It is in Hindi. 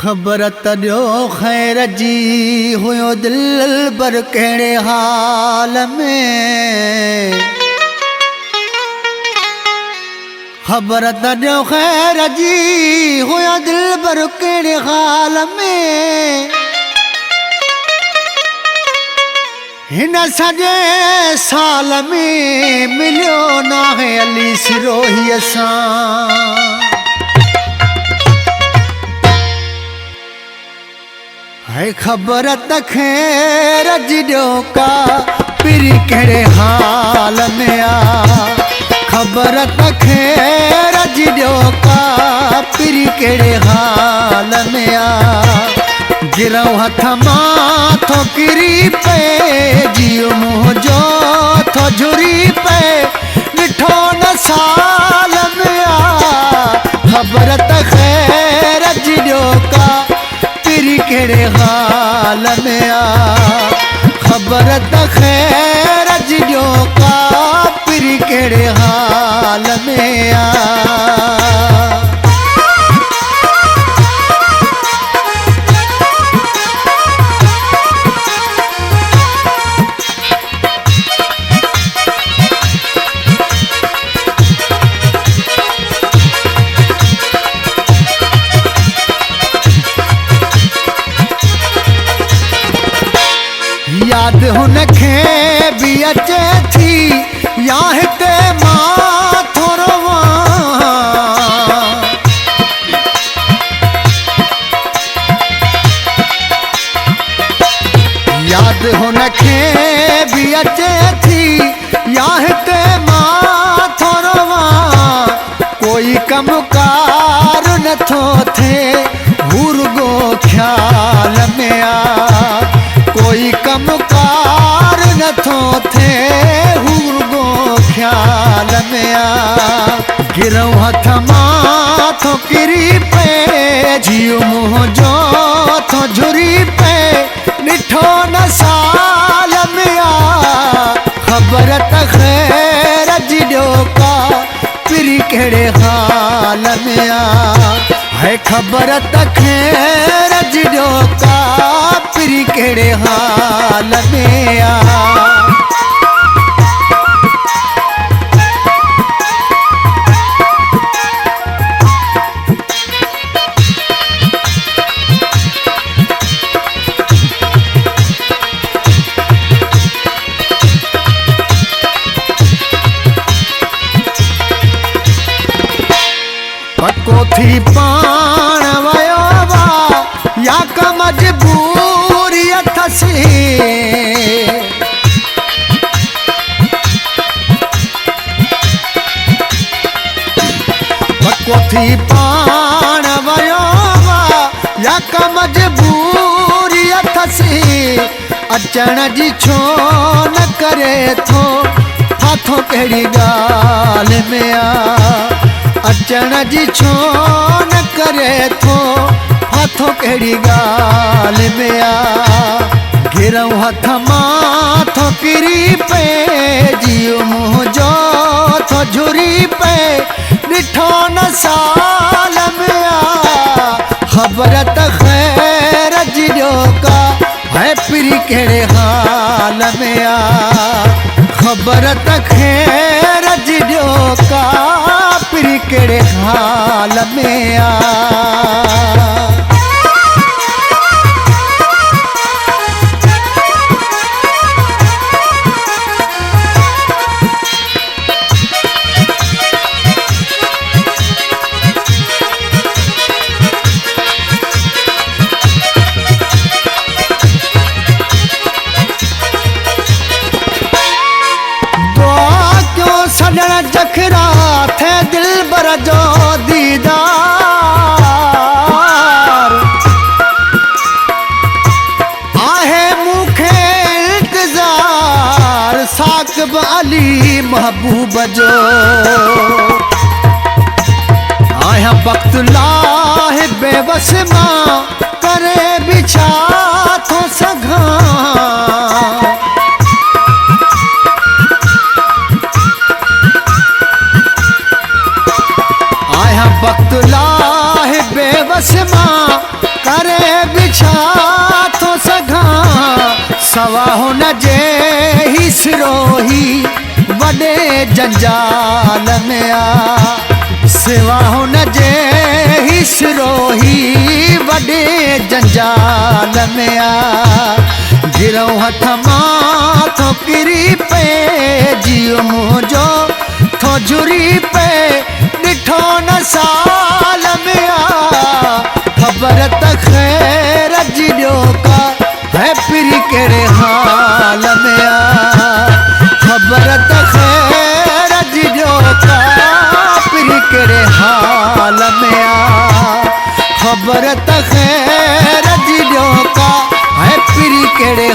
ख़बर तॾियो ख़ैर जी हुयो दिल बर कहिड़े हाल में। ख़बर तॾियो ख़ैर जी हुयो दिल बर कहिड़े हाल में। हिन सॼे साल में मिलियो नाहे अली सिरोहीअ सां। है ख़बर त ख़ैर जी ॾियो का पिरी कहिड़े हाल में आ। ख़बर त ख़ैर जी ॾियो का पिरी कहिड़े हाल में आ। गिरऊं हथ मां थो किरी पे जियो मुंहिंजो थो झुरी पे ॾिठो न साल में आ। ख़बर त ख़ैर जी ॾियो का पिरी कहिड़े हाल में आ। ख़बर त ख़ैर जी ॾियो का पिरी कहिड़े हाल में आ। याद हुनखे भी अचे थी या हिते मां थो रोवां। याद हुनखे भी अचे थी या हिते मां थो रोवां। कोई कमकार नथो थे हुरगो ख्याल में आ। कोई कमकार नथो थे हुरगो ख्याल में आ। गिरऊं हथ मां थो किरी पे जियो मुंहिंजो थो झुरी पे ॾिठो न साल में आ। ख़बर त ख़ैर जी ॾियो का पिरी कहिड़े हाल में आ। है ख़बर त ख़ैर जी ॾियो का पिरी कहिड़े हाल में आ। पको थी पाण वयो वा या का मजबूरी अथसि। पको थी पाण वयो वा या का मजबूरी अथसि। अचण जी छो न करे थो फाथो कहिड़ी ॻाल्हि में आ। अचण जी छो न करे थो फाथो कहिड़ी ॻाल्हि में आ। गिरऊं हथ मां थो किरी पे जियो मुंहिंजो थो झुरी पे ॾिठो न साल में आ। ख़बर त ख़ैर जी ॾियो का है पिरी कहिड़े हाल में आ। ख़बर त ख़ैर जी ॾियो का पिरी कहिड़े हाल में आ। सजण जखरा थे दिल बर जो दीदार। आहे मूंखे इंतज़ार साकिब अली महबूब जो। आहियां वक़्तु लाहे बेबस मां करे बि छा थो सघां। वक़्तु लाहे बेबस मां कर हुन जे ही सिरोही वॾे जंजाल में आ सेवा हुन जे ही सिरोही वॾे जंजाल में आ गिरऊं हथ मां थो किरी पे जियो मुंहिंजो थो झुरी पे ॾिठो न साल में आ ख़बर त ख़ैर जी ॾियो का है पिरी कहिड़े हाल में आ ख़बर त ख़ैर जी ॾियो का पिरी कहिड़े हाल में आ ख़बर त ख़ैर जी ॾियो का है पिरी कहिड़े